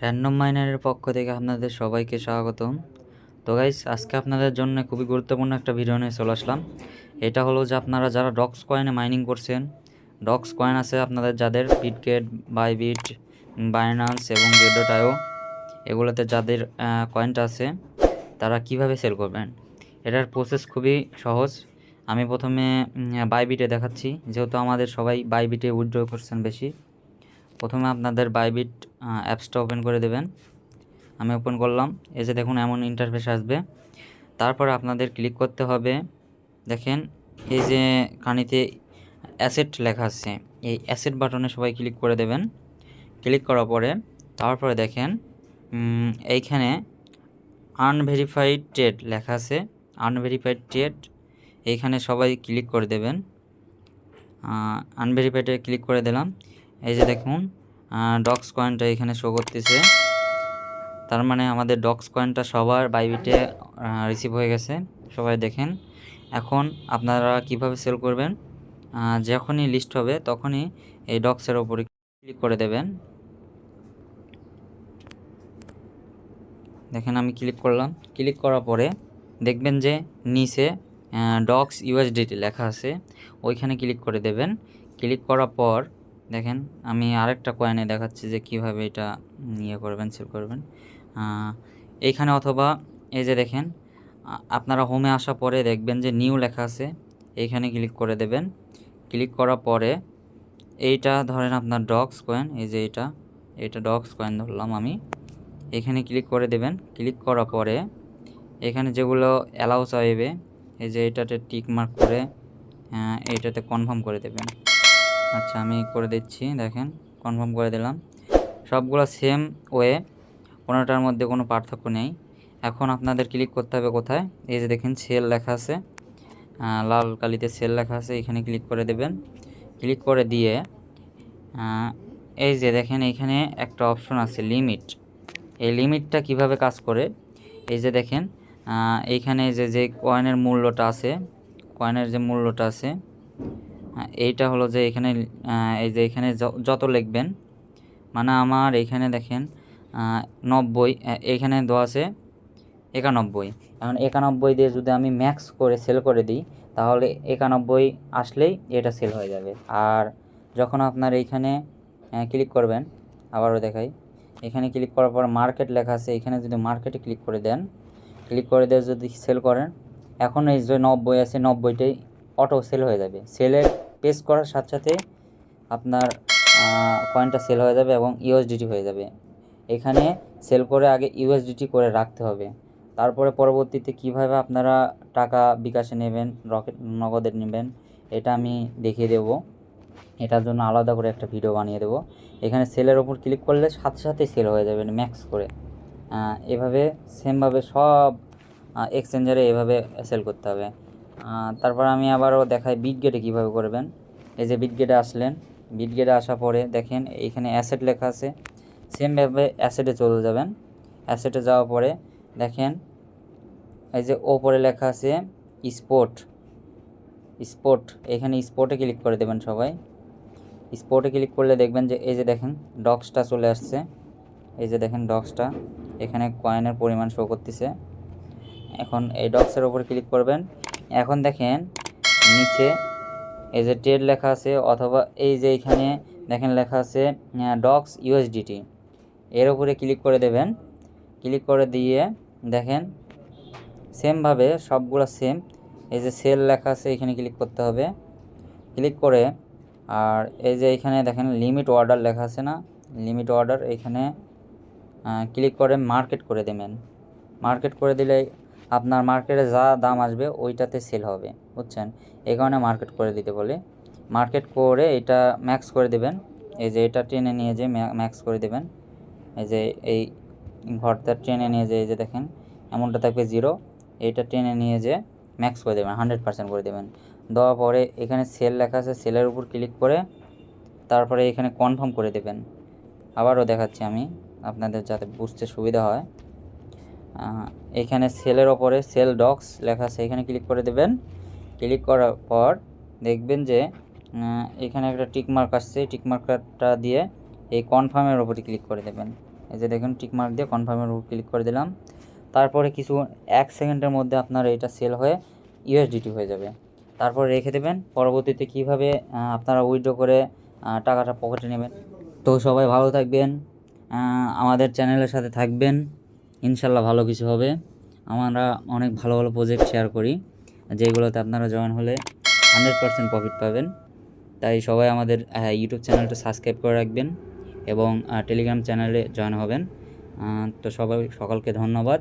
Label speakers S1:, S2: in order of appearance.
S1: Random মাইনারের পক্ষ থেকে আপনাদের সবাইকে স্বাগতম। তো গাইস, আজকে আপনাদের জন্য খুবই গুরুত্বপূর্ণ একটা ভিডিও নিয়ে চলে আসলাম। এটা হলো যে আপনারা যারা ডক্স কয়েনে মাইনিং করছেন, ডক্স কয়েন আছে আপনাদের যাদের বিটগেট, বাইবিট, বাইন্যান্স এবং গেট.আইও, এগুলোতে যাদের কয়েনটা আছে তারা কিভাবে সেল করবেন। এটার প্রসেস খুবই সহজ। আমি প্রথমে বাইবিটে দেখাচ্ছি, যেহেতু আমাদের সবাই বাইবিটে উইথড্র করছেন বেশি। প্রথমে আপনাদের বাইবিট অ্যাপসটা ওপেন করে দেবেন। আমি ওপেন করলাম। এই যে দেখুন, এমন ইন্টারফেস আসবে। তারপরে আপনাদের ক্লিক করতে হবে, দেখেন এই যে কানিতে অ্যাসেট লেখা আছে, এই অ্যাসেট বাটনে সবাই ক্লিক করে দেবেন। ক্লিক করার পরে তারপরে দেখেন এইখানে আনভেরিফাইড ট্রেড লেখা আছে, আনভেরিফাইড ট্রেড, এইখানে সবাই ক্লিক করে দেবেন। আনভেরিফাইডে ক্লিক করে দিলাম। এই যে দেখুন ডক্স কয়েনটা এখানে শো করতেছে, তার মানে আমাদের ডক্স কয়েনটা সবার বাইবিটে রিসিভ হয়ে গেছে। সবাই দেখেন। এখন আপনারা কিভাবে সেল করবেন, যখনই লিস্ট হবে তখনই এই ডক্সের ওপরে ক্লিক করে দেবেন। দেখেন আমি ক্লিক করলাম। ক্লিক করার পরে দেখবেন যে নিচে ডক্স ইউএসডিটি লেখা আছে, ওইখানে ক্লিক করে দেবেন। ক্লিক করার পর দেখেন আমি আরেকটা কয়েনে দেখাচ্ছি যে কিভাবে এটা ইয়ে করবেন, সেল করবেন। এইখানে অথবা এই যে দেখেন আপনারা হোমে আসার পরে দেখবেন যে নিউ লেখা আছে, এইখানে ক্লিক করে দেবেন। ক্লিক করার পরে এইটা ধরেন আপনার ডক্স কয়েন, এই যে এটা ডক্স কয়েন ধরলাম আমি। এখানে ক্লিক করে দেবেন। ক্লিক করার পরে এখানে যেগুলো অ্যালাউ চাইবে, এই যে এটাতে টিক মার্ক করে এইটাতে কনফার্ম করে দেবেন। আচ্ছা, আমি করে দিচ্ছি। দেখেন কনফার্ম করে দিলাম। সবগুলো সেম ওয়ে, কোনোটার মধ্যে কোনো পার্থক্য নেই। এখন আপনাদের ক্লিক করতে হবে কোথায়, এই যে দেখেন সেল লেখা আছে, লাল কালিতে সেল লেখা আছে, এখানে ক্লিক করে দেবেন। ক্লিক করে দিয়ে এই যে দেখেন এইখানে একটা অপশন আছে লিমিট। এই লিমিটটা কিভাবে কাজ করে, এই যে দেখেন এইখানে যে কয়েনের মূল্যটা আছে, কয়েনের যে মূল্যটা আছে এইটা হলো যে এখানে এই যে এখানে যত লিখবেন, মানে আমার এইখানে দেখেন 90, এইখানে দেওয়া আছে 91। এখন 91 দিয়ে যদি আমি ম্যাক্স করে সেল করে দিই, তাহলে 91 আসলেই এটা সেল হয়ে যাবে। আর যখন আপনার এইখানে ক্লিক করবেন, আবারও দেখাই, এখানে ক্লিক করার পর মার্কেট লেখা আছে, এখানে যদি মার্কেটে ক্লিক করে দেন, ক্লিক করে দিয়ে যদি সেল করেন, এখন এই যে 90 আছে, 90টাই অটো সেল হয়ে যাবে। সেলে পেস করার সাথে সাথে আপনার কয়েনটা সেল হয়ে যাবে এবং ইউএসডিটি হয়ে যাবে। এখানে সেল করে আগে ইউএসডিটি করে রাখতে হবে, তারপরে পরবর্তীতে কিভাবে আপনারা টাকা বিকাশে নেবেন, রকেট নগদে নেবেন, এটা আমি দেখিয়ে দেব। এটার জন্য আলাদা করে একটা ভিডিও বানিয়ে দেব। এখানে সেলের ওপর ক্লিক করলে সাথে সাথে সেল হয়ে যাবে ম্যাক্স করে। এভাবে সেমভাবে সব এক্সচেঞ্জারে এভাবে সেল করতে হবে। তারপর আমি আবারও দেখাই বিটগেটে কীভাবে করবেন। এই যে বিটগেটে আসলেন, বিটগেটে আসার পরে দেখেন এইখানে অ্যাসেট লেখা আছে, সেমভাবে অ্যাসেটে চলে যাবেন। অ্যাসেটে যাওয়ার পরে দেখেন এই যে ওপরে লেখা আছে স্পোর্ট, এখানে স্পোর্টে ক্লিক করে দেবেন সবাই। স্পোর্টে ক্লিক করলে দেখবেন যে এই যে দেখেন ডক্সটা চলে আসছে, এই যে দেখেন ডক্সটা, এখানে কয়েনের পরিমাণ শো করতেছে। এখন এই ডক্সের ওপর ক্লিক করবেন। এখন দেখেন নিচে এই যে ট্রেড লেখা আছে, অথবা এই যে এখানে দেখেন লেখা আছে ডক্স ইউএসডিটি, এর উপরে ক্লিক করে দেবেন। ক্লিক করে দিয়ে দেখেন সেমভাবে সবগুলো সেম, এই যে সেল লেখা আছে এখানে ক্লিক করতে হবে। ক্লিক করে আর এই যে এখানে দেখেন লিমিট অর্ডার লেখা আছে না, লিমিট অর্ডার, এখানে ক্লিক করে মার্কেট করে দেবেন। মার্কেট করে দিলে আপনার মার্কেটে যা দাম আসবে ওইটাতে সেল হবে, বুঝছেন? এই কারণে মার্কেট করে দিতে বলে। মার্কেট করে এটা ম্যাক্স করে দেবেন। এই যে এটা টেনে নিয়ে যে ম্যাক্স করে দেবেন। এই যে এই ঘরটা টেনে নিয়ে যে এই যে দেখেন এমনটা থাকবে 0, এইটা টেনে নিয়ে যে ম্যাক্স করে দেবেন, 100% করে দেবেন। দেওয়ার পরে এখানে সেল লেখা আছে, সেলের উপর ক্লিক করে তারপরে এখানে কনফার্ম করে দেবেন। আবারও দেখাচ্ছি আমি আপনাদের যাতে বুঝতে সুবিধা হয়। এখানে সেলের ওপরে সেল ডক্স লেখা আছে, এখানে ক্লিক করে দেবেন। ক্লিক করার পর দেখবেন যে এখানে একটা টিকমার্ক আসছে, টিকমার্কটা দিয়ে এই কনফার্মের ওপরে ক্লিক করে দেবেন। এই যে দেখুন টিক মার্ক দিয়ে কনফার্মের উপর ক্লিক করে দিলাম। তারপরে কিছু 1 সেকেন্ডের মধ্যে আপনার এটা সেল হয়ে ইউএসডিটি হয়ে যাবে। তারপর রেখে দেবেন। পরবর্তীতে কীভাবে আপনারা উইথড্র করে টাকাটা পকেটে নেবেন। তো সবাই ভালো থাকবেন, আমাদের চ্যানেলের সাথে থাকবেন, ইনশাল্লাহ ভালো কিছু হবে। আমরা অনেক ভালো ভালো প্রজেক্ট শেয়ার করি, যেগুলোতে আপনারা জয়েন হলে 100% প্রফিট পাবেন। তাই সবাই আমাদের ইউটিউব চ্যানেলটা সাবস্ক্রাইব করে রাখবেন এবং টেলিগ্রাম চ্যানেলে জয়েন হবেন। তো সকলকে ধন্যবাদ।